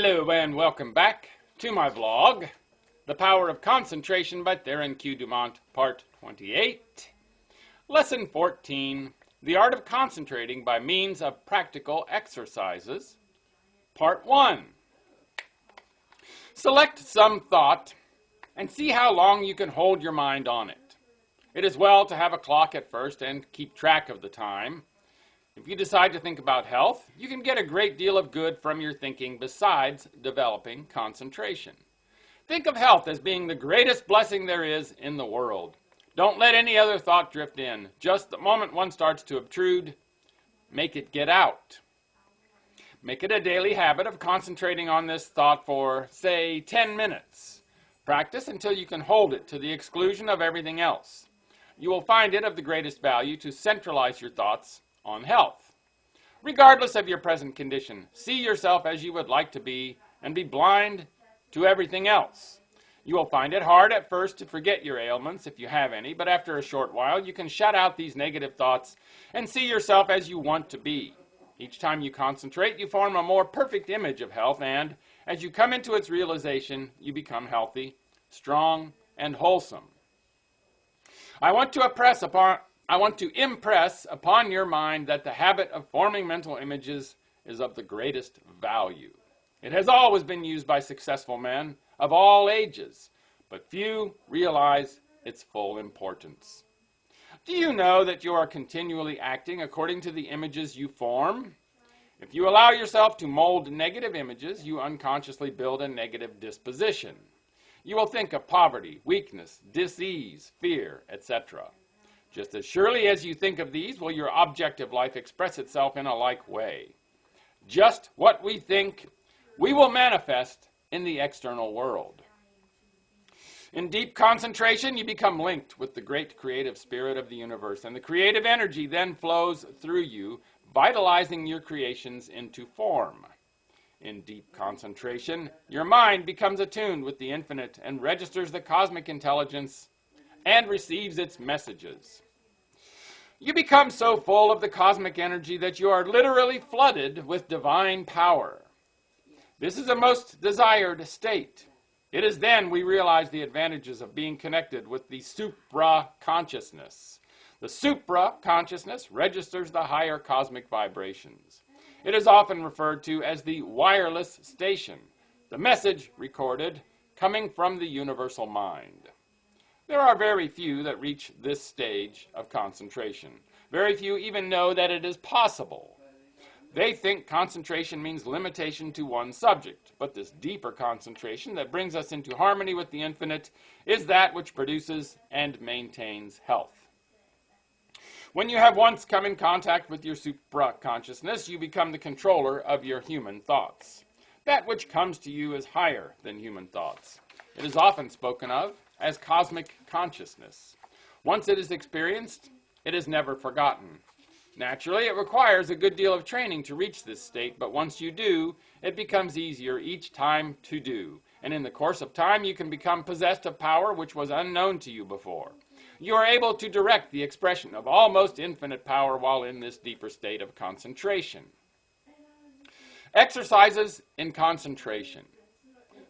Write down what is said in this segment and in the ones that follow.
Hello and welcome back to my vlog, The Power of Concentration by Theron Dumont, Part 28. Lesson 14, The Art of Concentrating by Means of Practical Exercises, Part 1. Select some thought and see how long you can hold your mind on it. It is well to have a clock at first and keep track of the time. If you decide to think about health, you can get a great deal of good from your thinking besides developing concentration. Think of health as being the greatest blessing there is in the world. Don't let any other thought drift in. Just the moment one starts to obtrude, make it get out. Make it a daily habit of concentrating on this thought for, say, 10 minutes. Practice until you can hold it to the exclusion of everything else. You will find it of the greatest value to centralize your thoughts on health. Regardless of your present condition, see yourself as you would like to be and be blind to everything else. You will find it hard at first to forget your ailments if you have any, but after a short while you can shut out these negative thoughts and see yourself as you want to be. Each time you concentrate, you form a more perfect image of health, and as you come into its realization, you become healthy, strong, and wholesome. I want to impress upon your mind that the habit of forming mental images is of the greatest value. It has always been used by successful men of all ages, but few realize its full importance. Do you know that you are continually acting according to the images you form? If you allow yourself to mold negative images, you unconsciously build a negative disposition. You will think of poverty, weakness, disease, fear, etc. Just as surely as you think of these, will your objective life express itself in a like way. Just what we think, we will manifest in the external world. In deep concentration, you become linked with the great creative spirit of the universe, and the creative energy then flows through you, vitalizing your creations into form. In deep concentration, your mind becomes attuned with the infinite and registers the cosmic intelligence and receives its messages. You become so full of the cosmic energy that you are literally flooded with divine power. This is a most desired state. It is then we realize the advantages of being connected with the supra-consciousness. The supra-consciousness registers the higher cosmic vibrations. It is often referred to as the wireless station, the message recorded coming from the universal mind. There are very few that reach this stage of concentration. Very few even know that it is possible. They think concentration means limitation to one subject, but this deeper concentration that brings us into harmony with the infinite is that which produces and maintains health. When you have once come in contact with your supra-consciousness, you become the controller of your human thoughts. That which comes to you is higher than human thoughts. It is often spoken of as cosmic consciousness. Once it is experienced, it is never forgotten. Naturally, it requires a good deal of training to reach this state, but once you do, it becomes easier each time to do. And in the course of time, you can become possessed of power which was unknown to you before. You are able to direct the expression of almost infinite power while in this deeper state of concentration. Exercises in concentration.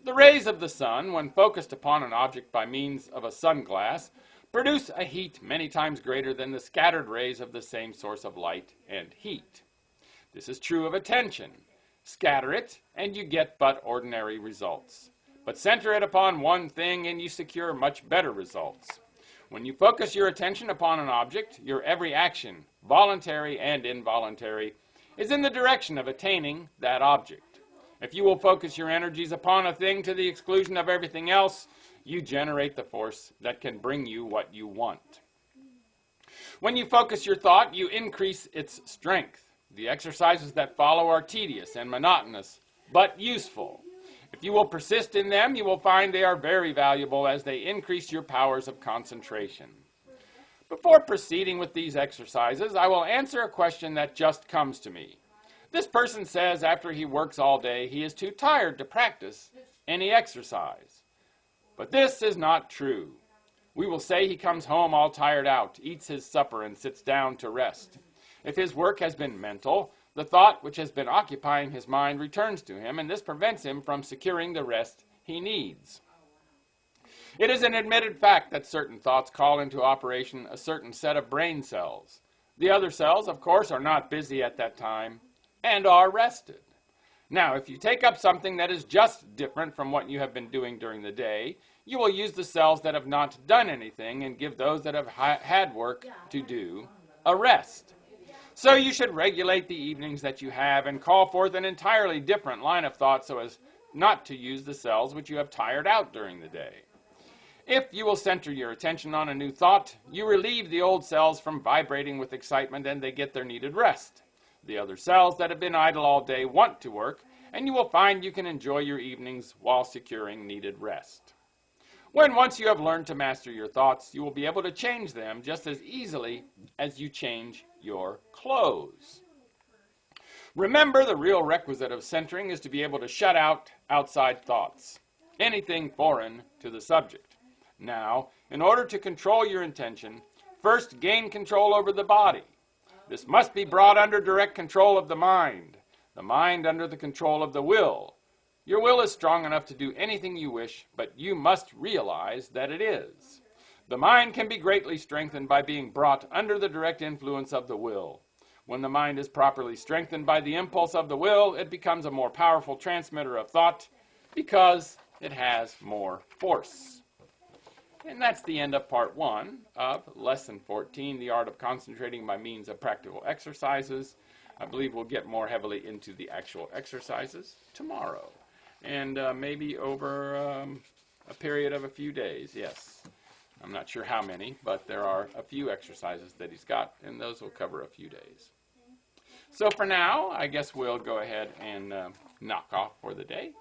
The rays of the sun, when focused upon an object by means of a sunglass, produce a heat many times greater than the scattered rays of the same source of light and heat. This is true of attention. Scatter it, and you get but ordinary results. But center it upon one thing, and you secure much better results. When you focus your attention upon an object, your every action, voluntary and involuntary, is in the direction of attaining that object. If you will focus your energies upon a thing to the exclusion of everything else, you generate the force that can bring you what you want. When you focus your thought, you increase its strength. The exercises that follow are tedious and monotonous, but useful. If you will persist in them, you will find they are very valuable as they increase your powers of concentration. Before proceeding with these exercises, I will answer a question that just comes to me. This person says after he works all day, he is too tired to practice any exercise. But this is not true. We will say he comes home all tired out, eats his supper, and sits down to rest. If his work has been mental, the thought which has been occupying his mind returns to him, and this prevents him from securing the rest he needs. It is an admitted fact that certain thoughts call into operation a certain set of brain cells. The other cells, of course, are not busy at that time and are rested. Now, if you take up something that is just different from what you have been doing during the day, you will use the cells that have not done anything and give those that have had work to do a rest. So you should regulate the evenings that you have and call forth an entirely different line of thought so as not to use the cells which you have tired out during the day. If you will center your attention on a new thought, you relieve the old cells from vibrating with excitement and they get their needed rest. The other cells that have been idle all day want to work, and you will find you can enjoy your evenings while securing needed rest. When once you have learned to master your thoughts, you will be able to change them just as easily as you change your clothes. Remember, the real requisite of centering is to be able to shut out outside thoughts, anything foreign to the subject. Now, in order to control your intention, first gain control over the body. This must be brought under direct control of the mind under the control of the will. Your will is strong enough to do anything you wish, but you must realize that it is. The mind can be greatly strengthened by being brought under the direct influence of the will. When the mind is properly strengthened by the impulse of the will, it becomes a more powerful transmitter of thought because it has more force. And that's the end of part 1 of Lesson 14, The Art of Concentrating by Means of Practical Exercises. I believe we'll get more heavily into the actual exercises tomorrow. And maybe over a period of a few days, yes. I'm not sure how many, but there are a few exercises that he's got, and those will cover a few days. So for now, I guess we'll go ahead and knock off for the day.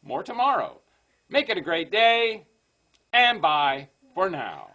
More tomorrow. Make it a great day, and bye for now.